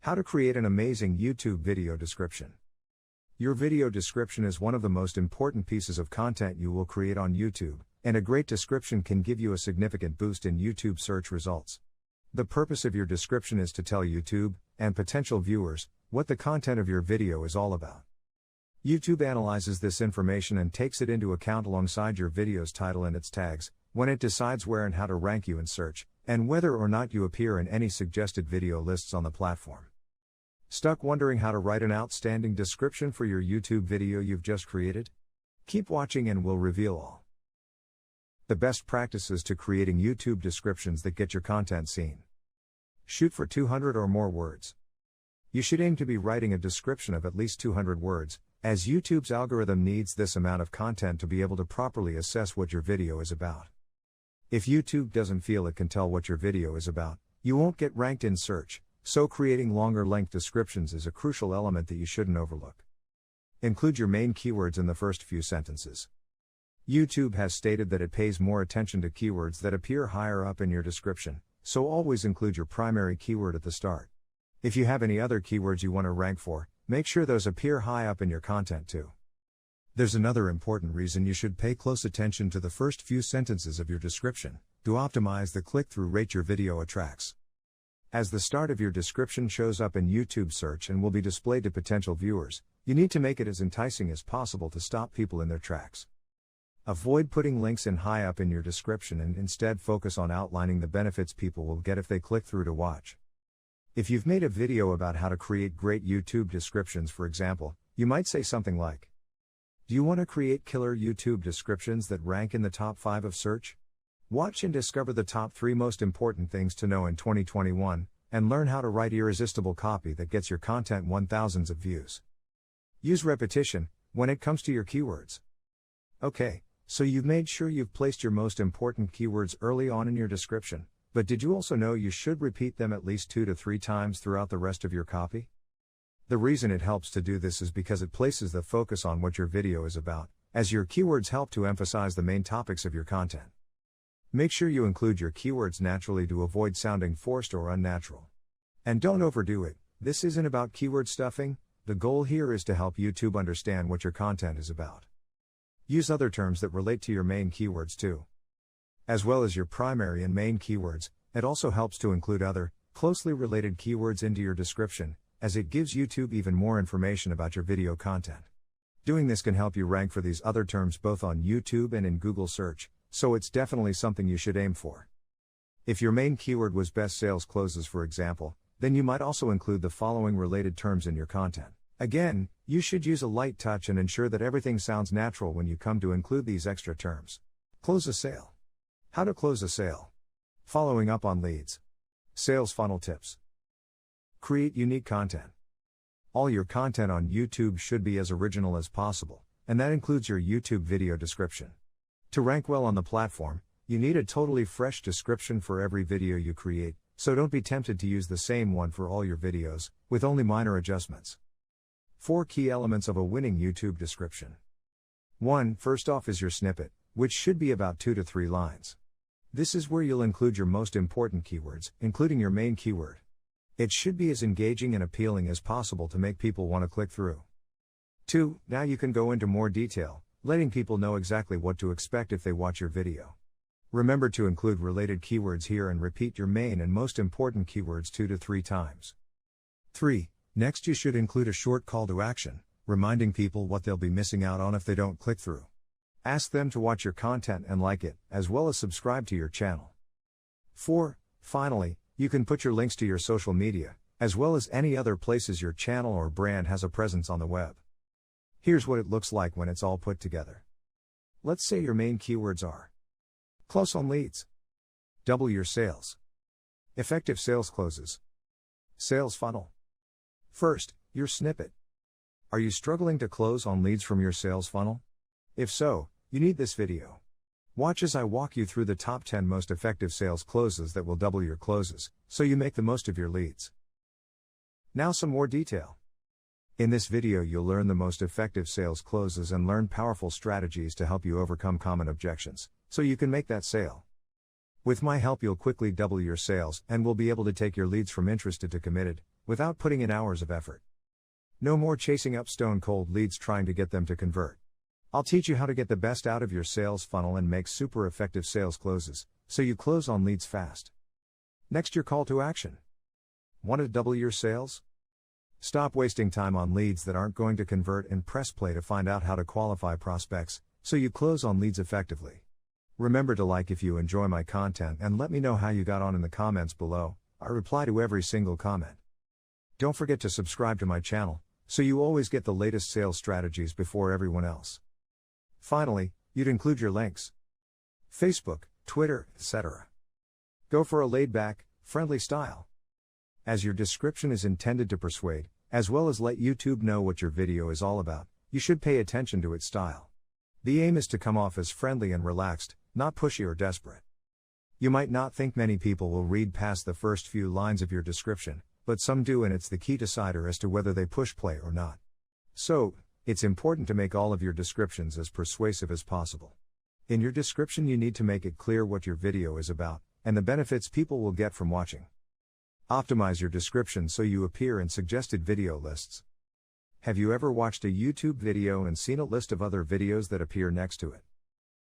How to create an amazing YouTube video description. Your video description is one of the most important pieces of content you will create on YouTube, and a great description can give you a significant boost in YouTube search results. The purpose of your description is to tell YouTube, and potential viewers, what the content of your video is all about. YouTube analyzes this information and takes it into account alongside your video's title and its tags, when it decides where and how to rank you in search, and whether or not you appear in any suggested video lists on the platform. Stuck wondering how to write an outstanding description for your YouTube video you've just created? Keep watching and we'll reveal all. The best practices to creating YouTube descriptions that get your content seen. Shoot for 200 or more words. You should aim to be writing a description of at least 200 words, as YouTube's algorithm needs this amount of content to be able to properly assess what your video is about. If YouTube doesn't feel it can tell what your video is about, you won't get ranked in search, so creating longer length descriptions is a crucial element that you shouldn't overlook. Include your main keywords in the first few sentences. YouTube has stated that it pays more attention to keywords that appear higher up in your description, so always include your primary keyword at the start. If you have any other keywords you want to rank for, make sure those appear high up in your content too. There's another important reason you should pay close attention to the first few sentences of your description, to optimize the click-through rate your video attracts. As the start of your description shows up in YouTube search and will be displayed to potential viewers, you need to make it as enticing as possible to stop people in their tracks. Avoid putting links in high up in your description and instead focus on outlining the benefits people will get if they click through to watch. If you've made a video about how to create great YouTube descriptions, for example, you might say something like, "Do you want to create killer YouTube descriptions that rank in the top 5 of search? Watch and discover the top 3 most important things to know in 2021, and learn how to write irresistible copy that gets your content 1,000s of views." Use repetition when it comes to your keywords. Okay, so you've made sure you've placed your most important keywords early on in your description, but did you also know you should repeat them at least 2 to 3 times throughout the rest of your copy? The reason it helps to do this is because it places the focus on what your video is about, as your keywords help to emphasize the main topics of your content. Make sure you include your keywords naturally to avoid sounding forced or unnatural. And don't overdo it. This isn't about keyword stuffing. The goal here is to help YouTube understand what your content is about. Use other terms that relate to your main keywords too. As well as your primary and main keywords, it also helps to include other, closely related keywords into your description, as it gives YouTube even more information about your video content. Doing this can help you rank for these other terms both on YouTube and in Google search, so it's definitely something you should aim for. If your main keyword was best sales closes, for example, then you might also include the following related terms in your content. Again, you should use a light touch and ensure that everything sounds natural when you come to include these extra terms. Close a sale. How to close a sale. Following up on leads. Sales funnel tips. Create unique content. All your content on YouTube should be as original as possible, and that includes your YouTube video description. To rank well on the platform, you need a totally fresh description for every video you create, so don't be tempted to use the same one for all your videos, with only minor adjustments. 4 key elements of a winning YouTube description. 1. First off is your snippet, which should be about 2 to 3 lines. This is where you'll include your most important keywords, including your main keyword. It should be as engaging and appealing as possible to make people want to click through. 2. Now you can go into more detail, letting people know exactly what to expect if they watch your video. Remember to include related keywords here and repeat your main and most important keywords 2 to 3 times. 3. Next you should include a short call to action, reminding people what they'll be missing out on if they don't click through. Ask them to watch your content and like it, as well as subscribe to your channel. 4. Finally, you can put your links to your social media, as well as any other places your channel or brand has a presence on the web. Here's what it looks like when it's all put together. Let's say your main keywords are: close on leads, double your sales, effective sales closes, sales funnel. First, your snippet. Are you struggling to close on leads from your sales funnel? If so, you need this video. Watch as I walk you through the top 10 most effective sales closes that will double your closes, so you make the most of your leads. Now some more detail. In this video you'll learn the most effective sales closes and learn powerful strategies to help you overcome common objections, so you can make that sale. With my help, you'll quickly double your sales and will be able to take your leads from interested to committed, without putting in hours of effort. No more chasing up stone cold leads trying to get them to convert. I'll teach you how to get the best out of your sales funnel and make super effective sales closes, so you close on leads fast. Next, your call to action. Want to double your sales? Stop wasting time on leads that aren't going to convert and press play to find out how to qualify prospects, so you close on leads effectively. Remember to like if you enjoy my content and let me know how you got on in the comments below. I reply to every single comment. Don't forget to subscribe to my channel, so you always get the latest sales strategies before everyone else. Finally, you'd include your links. Facebook, Twitter, etc. Go for a laid-back, friendly style. As your description is intended to persuade, as well as let YouTube know what your video is all about, you should pay attention to its style. The aim is to come off as friendly and relaxed, not pushy or desperate. You might not think many people will read past the first few lines of your description, but some do, and it's the key decider as to whether they push play or not. So, it's important to make all of your descriptions as persuasive as possible. In your description, you need to make it clear what your video is about, and the benefits people will get from watching. Optimize your description so you appear in suggested video lists. Have you ever watched a YouTube video and seen a list of other videos that appear next to it?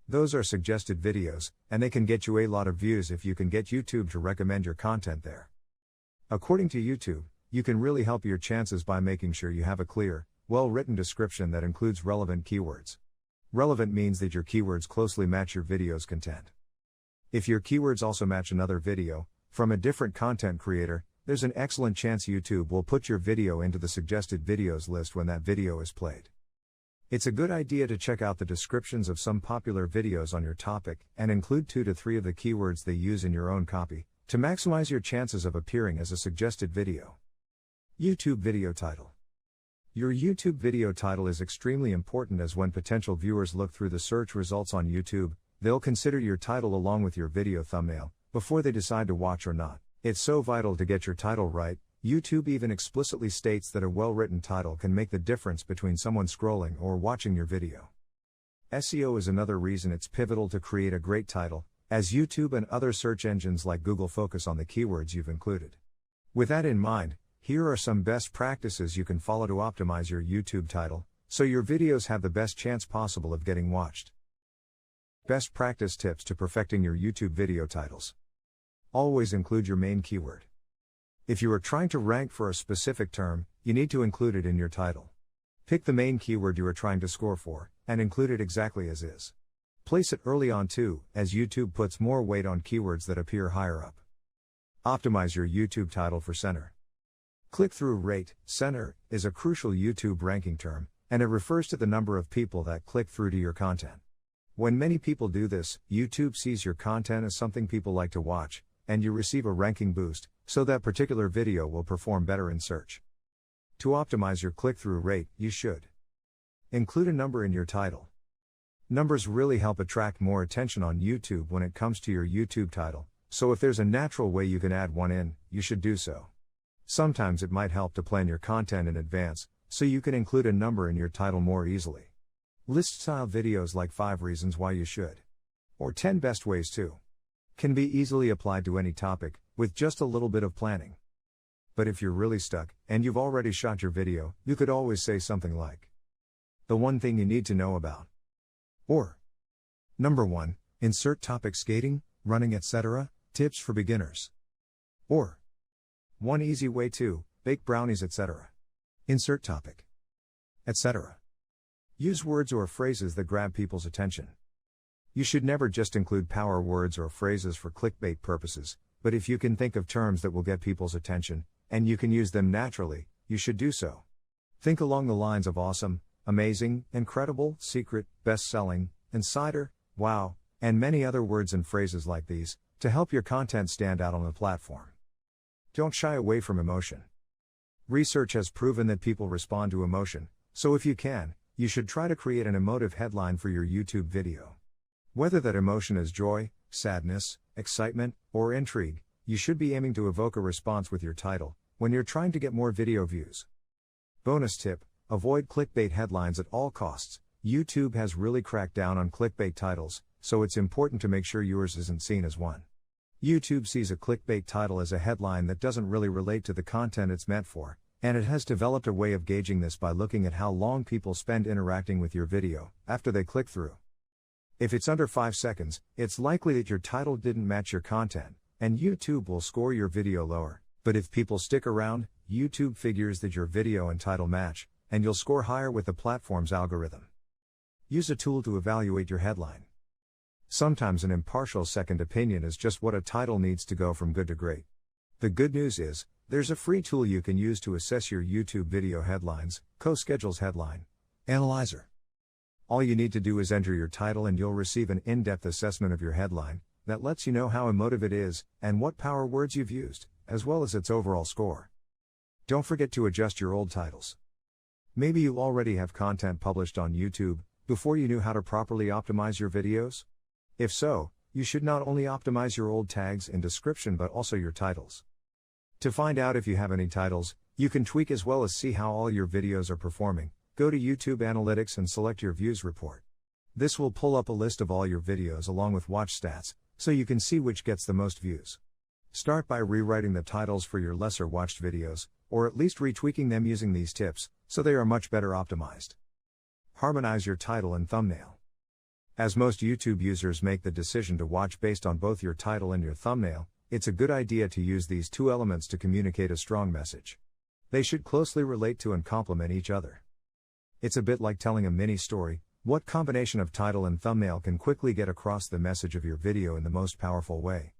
Those are suggested videos, and they can get you a lot of views if you can get YouTube to recommend your content there. According to YouTube, you can really help your chances by making sure you have a clear, well-written description that includes relevant keywords. Relevant means that your keywords closely match your video's content. If your keywords also match another video, from a different content creator, there's an excellent chance YouTube will put your video into the suggested videos list when that video is played. It's a good idea to check out the descriptions of some popular videos on your topic and include 2 to 3 of the keywords they use in your own copy, to maximize your chances of appearing as a suggested video. YouTube video title. Your YouTube video title is extremely important, as when potential viewers look through the search results on YouTube, they'll consider your title along with your video thumbnail, before they decide to watch or not. It's so vital to get your title right. YouTube even explicitly states that a well-written title can make the difference between someone scrolling or watching your video. SEO is another reason it's pivotal to create a great title, as YouTube and other search engines like Google focus on the keywords you've included. With that in mind, here are some best practices you can follow to optimize your YouTube title, so your videos have the best chance possible of getting watched. Best practice tips to perfecting your YouTube video titles. Always include your main keyword. If you are trying to rank for a specific term, you need to include it in your title. Pick the main keyword you are trying to score for, and include it exactly as is. Place it early on too, as YouTube puts more weight on keywords that appear higher up. Optimize your YouTube title for center. Click-through rate, center, is a crucial YouTube ranking term, and it refers to the number of people that click through to your content. When many people do this, YouTube sees your content as something people like to watch, and you receive a ranking boost, so that particular video will perform better in search. To optimize your click-through rate, you should include a number in your title. Numbers really help attract more attention on YouTube when it comes to your YouTube title, so if there's a natural way you can add one in, you should do so. Sometimes it might help to plan your content in advance, so you can include a number in your title more easily. List-style videos like 5 reasons why you should, or 10 best ways to, can be easily applied to any topic, with just a little bit of planning. But if you're really stuck, and you've already shot your video, you could always say something like, the one thing you need to know about. Or, number 1, insert topic: skating, running, etc., tips for beginners. Or, one easy way to bake brownies, etc. Insert topic, etc. Use words or phrases that grab people's attention. You should never just include power words or phrases for clickbait purposes, but if you can think of terms that will get people's attention, and you can use them naturally, you should do so. Think along the lines of awesome, amazing, incredible, secret, best-selling, insider, wow, and many other words and phrases like these, to help your content stand out on the platform. Don't shy away from emotion. Research has proven that people respond to emotion, so if you can, you should try to create an emotive headline for your YouTube video. Whether that emotion is joy, sadness, excitement, or intrigue, you should be aiming to evoke a response with your title, when you're trying to get more video views. Bonus tip: avoid clickbait headlines at all costs. YouTube has really cracked down on clickbait titles, so it's important to make sure yours isn't seen as one. YouTube sees a clickbait title as a headline that doesn't really relate to the content it's meant for, and it has developed a way of gauging this by looking at how long people spend interacting with your video after they click through. If it's under 5 seconds, it's likely that your title didn't match your content, and YouTube will score your video lower. But if people stick around, YouTube figures that your video and title match, and you'll score higher with the platform's algorithm. Use a tool to evaluate your headline. Sometimes an impartial second opinion is just what a title needs to go from good to great. The good news is, there's a free tool you can use to assess your YouTube video headlines, CoSchedule's Headline Analyzer. All you need to do is enter your title and you'll receive an in-depth assessment of your headline that lets you know how emotive it is and what power words you've used, as well as its overall score. Don't forget to adjust your old titles. Maybe you already have content published on YouTube before you knew how to properly optimize your videos? If so, you should not only optimize your old tags and description but also your titles. To find out if you have any titles you can tweak as well as see how all your videos are performing, go to YouTube Analytics and select your views report. This will pull up a list of all your videos along with watch stats, so you can see which gets the most views. Start by rewriting the titles for your lesser watched videos, or at least retweaking them using these tips, so they are much better optimized. Harmonize your title and thumbnail. As most YouTube users make the decision to watch based on both your title and your thumbnail, it's a good idea to use these two elements to communicate a strong message. They should closely relate to and complement each other. It's a bit like telling a mini story. What combination of title and thumbnail can quickly get across the message of your video in the most powerful way?